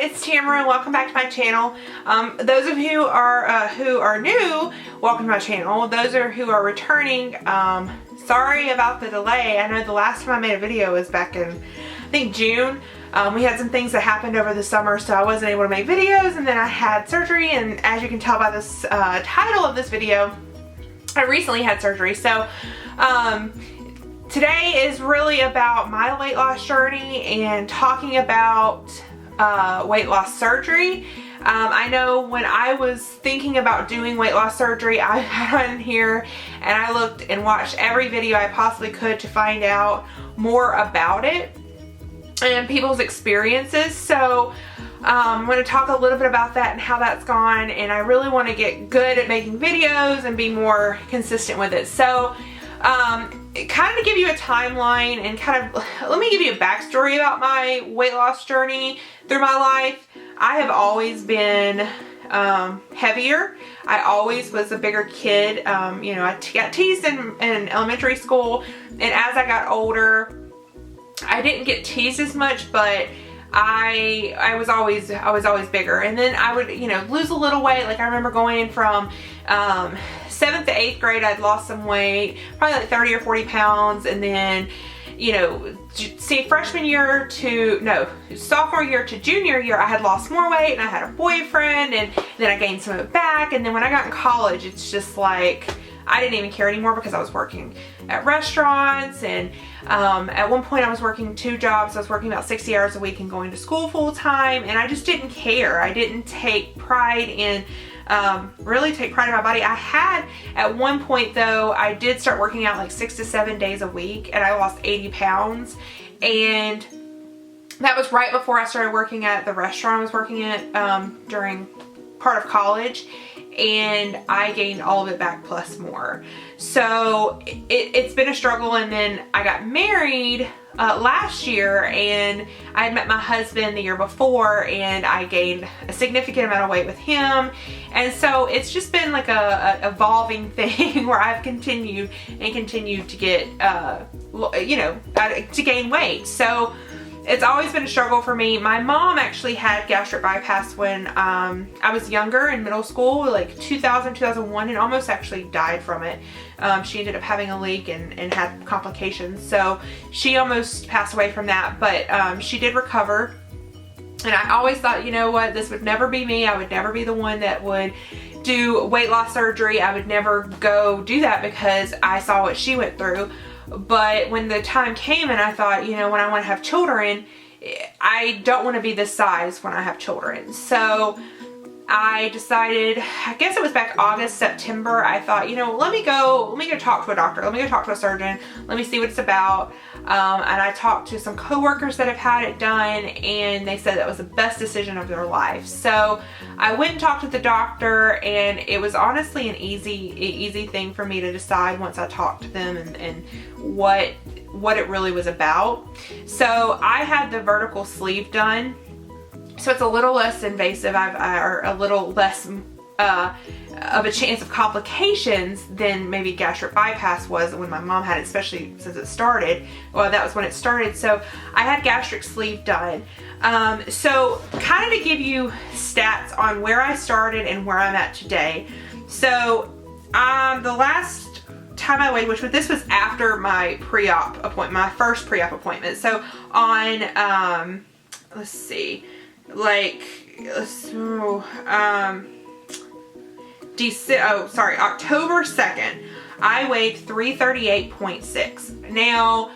it's Tamara and welcome back to my channel. Those of you who are new, welcome to my channel. Those who are returning, sorry about the delay. I know the last time I made a video was back in, I think, June. We had some things that happened over the summer, so I wasn't able to make videos, and then I had surgery, and as you can tell by this title of this video, I recently had surgery. So today is really about my weight loss journey and talking about weight loss surgery. I know when I was thinking about doing weight loss surgery, I got on here and I looked and watched every video I possibly could to find out more about it and people's experiences. So I'm going to talk a little bit about that and how that's gone, and I really want to get good at making videos and be more consistent with it. So kind of to give you a timeline and let me give you a backstory about my weight loss journey through my life. I have always been heavier. I always was a bigger kid. You know, I got teased in elementary school, and as I got older, I didn't get teased as much, but I was always bigger. And then I would, you know, lose a little weight. Like I remember going from 7th to 8th grade, I'd lost some weight, probably like 30 or 40 pounds. And then, you know, sophomore year to junior year, I had lost more weight and I had a boyfriend, and then I gained some of it back. And then when I got in college, it's just like, I didn't even care anymore because I was working at restaurants, and at one point I was working 2 jobs. I was working about 60 hours a week and going to school full time, and I just didn't care. I didn't take pride in really take pride in my body. I had at one point though, I did start working out like 6 to 7 days a week, and I lost 80 pounds, and that was right before I started working at the restaurant I was working at during part of college, and I gained all of it back plus more. So it's been a struggle. And then I got married last year, and I had met my husband the year before, and I gained a significant amount of weight with him. And so it's just been like a evolving thing where I've continued to get you know, to gain weight. So it's always been a struggle for me. My mom actually had gastric bypass when I was younger, in middle school, like 2000, 2001, and almost actually died from it. She ended up having a leak and had complications. So she almost passed away from that, but she did recover. And I always thought, you know what, this would never be me. I would never be the one that would do weight loss surgery. I would never go do that because I saw what she went through. But when the time came and I thought, you know, when I want to have children, I don't want to be this size when I have children. So I decided, I guess it was back August, September, I thought, you know, let me go talk to a doctor. Let me go talk to a surgeon. Let me see what it's about. And I talked to some coworkers that have had it done, and they said that was the best decision of their life. So I went and talked to the doctor, and it was honestly an easy thing for me to decide once I talked to them and what it really was about. So I had the vertical sleeve done. So it's a little less invasive, or a little less of a chance of complications than maybe gastric bypass was when my mom had it, especially since it started. Well, that was when it started. So I had gastric sleeve done. So kind of to give you stats on where I started and where I'm at today. So the last time I weighed, this was after my pre-op appointment, my first pre-op appointment. So on, let's see, like, October 2nd, I weighed 338.6. Now,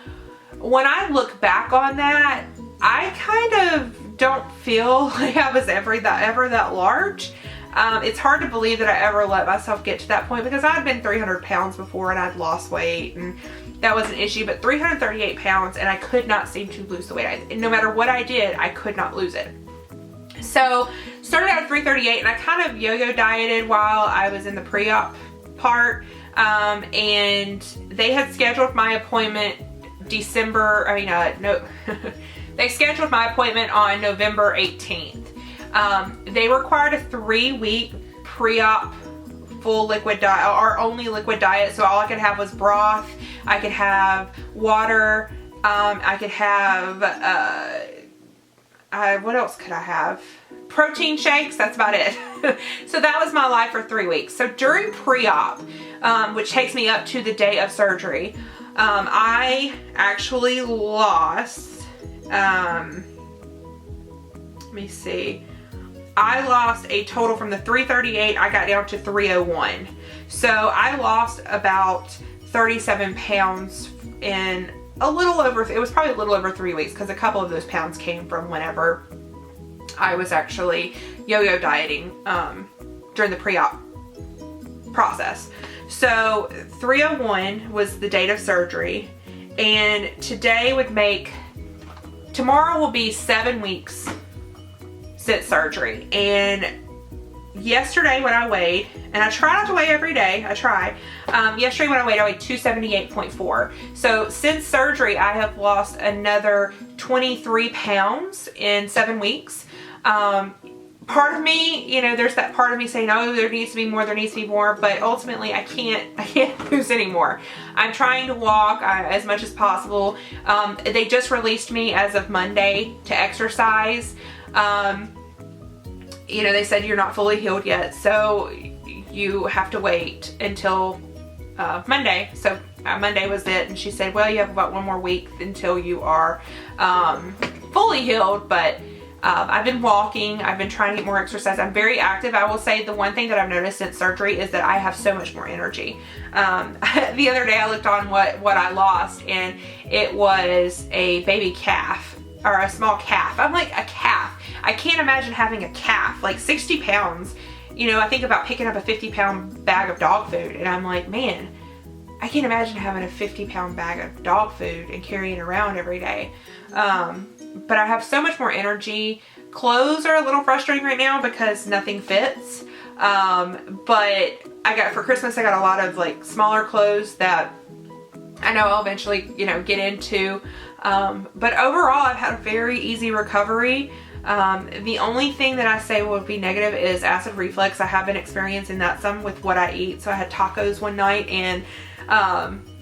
when I look back on that, I kind of don't feel like I was ever that large. It's hard to believe that I ever let myself get to that point, because I'd been 300 pounds before and I'd lost weight, and that was an issue. But 338 pounds, and I could not seem to lose the weight. No matter what I did, I could not lose it. So started out at 338, and I kind of yo-yo dieted while I was in the pre-op part, and they had scheduled my appointment they scheduled my appointment on November 18th. They required a 3-week pre-op full liquid diet, or only liquid diet. So all I could have was broth, I could have water, I could have what else could I have? Protein shakes, that's about it. So that was my life for 3 weeks. So during pre-op, which takes me up to the day of surgery, I actually lost, let me see, I lost a total from the 338, I got down to 301. So I lost about 37 pounds in a little over, it was probably a little over 3 weeks, because a couple of those pounds came from whenever I was actually yo-yo dieting during the pre-op process. So 301 was the date of surgery, and today would make, tomorrow will be 7 weeks since surgery. And yesterday when I weighed, and I try not to weigh every day, I try, yesterday when I weighed 278.4. So since surgery I have lost another 23 pounds in 7 weeks. Part of me, you know, there's that part of me saying, oh, there needs to be more, but ultimately I can't lose anymore. I'm trying to walk as much as possible. They just released me as of Monday to exercise. You know, they said you're not fully healed yet, so you have to wait until Monday. So Monday was it, and she said, well, you have about 1 more week until you are fully healed, but I've been walking, I've been trying to get more exercise. I'm very active. I will say the one thing that I've noticed since surgery is that I have so much more energy. The other day I looked on what I lost, and it was a baby calf, or a small calf. I'm like, a calf? I can't imagine having a calf, like 60 pounds. You know, I think about picking up a 50-pound bag of dog food, and I'm like, man, I can't imagine having a 50-pound bag of dog food and carrying it around every day. But I have so much more energy. Clothes are a little frustrating right now because nothing fits. But for Christmas, I got a lot of like smaller clothes that I know I'll eventually, you know, get into. But overall, I've had a very easy recovery. The only thing that I say would be negative is acid reflux. I have been experiencing that some with what I eat. So I had tacos one night, and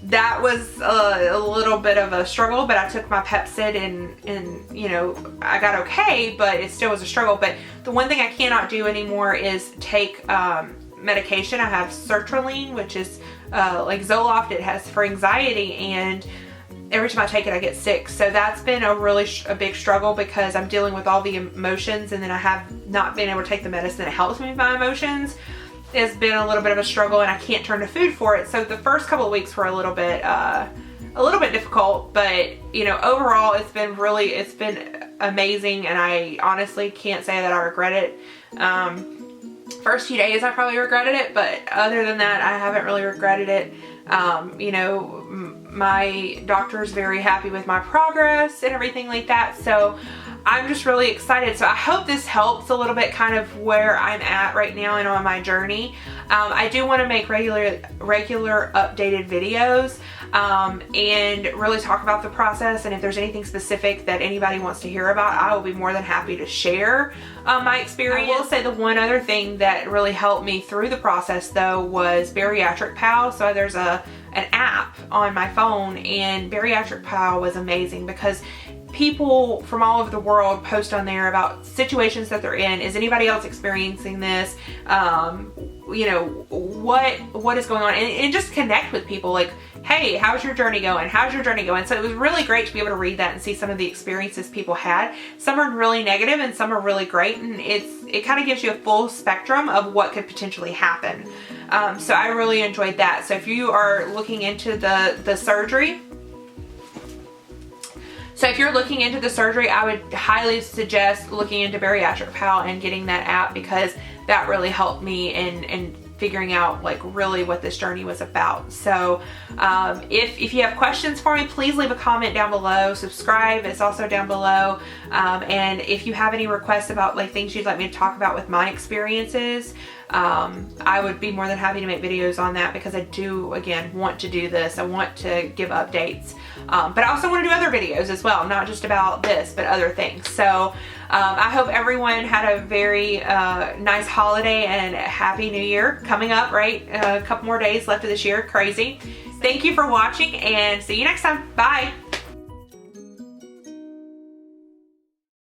that was a little bit of a struggle, but I took my Pepcid and you know, I got okay, but it still was a struggle. But the one thing I cannot do anymore is take medication. I have sertraline, which is like Zoloft. It has for anxiety, and every time I take it I get sick. So that's been a big struggle because I'm dealing with all the emotions, and then I have not been able to take the medicine that helps me with my emotions. It's been a little bit of a struggle, and I can't turn to food for it. So the first couple of weeks were a little bit difficult, but you know, overall it's been amazing, and I honestly can't say that I regret it. First few days I probably regretted it, but other than that I haven't really regretted it. You know, my doctor's very happy with my progress and everything like that, so I'm just really excited. So I hope this helps a little bit kind of where I'm at right now and on my journey. I do want to make regular updated videos and really talk about the process, and if there's anything specific that anybody wants to hear about, I will be more than happy to share my experience. I will say the one other thing that really helped me through the process though was Bariatric Pal. So there's an app on my phone, and Bariatric Pal was amazing because people from all over the world post on there about situations that they're in. Is anybody else experiencing this? You know, what is going on? And just connect with people like, hey, how's your journey going? How's your journey going? So it was really great to be able to read that and see some of the experiences people had. Some are really negative and some are really great, and it kind of gives you a full spectrum of what could potentially happen. So I really enjoyed that. So if you are looking into the surgery, I would highly suggest looking into Bariatric Pal and getting that app, because that really helped me in figuring out like really what this journey was about. So if you have questions for me, please leave a comment down below. Subscribe, it's also down below. And if you have any requests about like things you'd like me to talk about with my experiences, I would be more than happy to make videos on that, because I do, again, want to do this. I want to give updates, but I also want to do other videos as well, not just about this, but other things. So I hope everyone had a very nice holiday and a happy new year coming up, right? A couple more days left of this year. Crazy. Thank you for watching, and see you next time. Bye.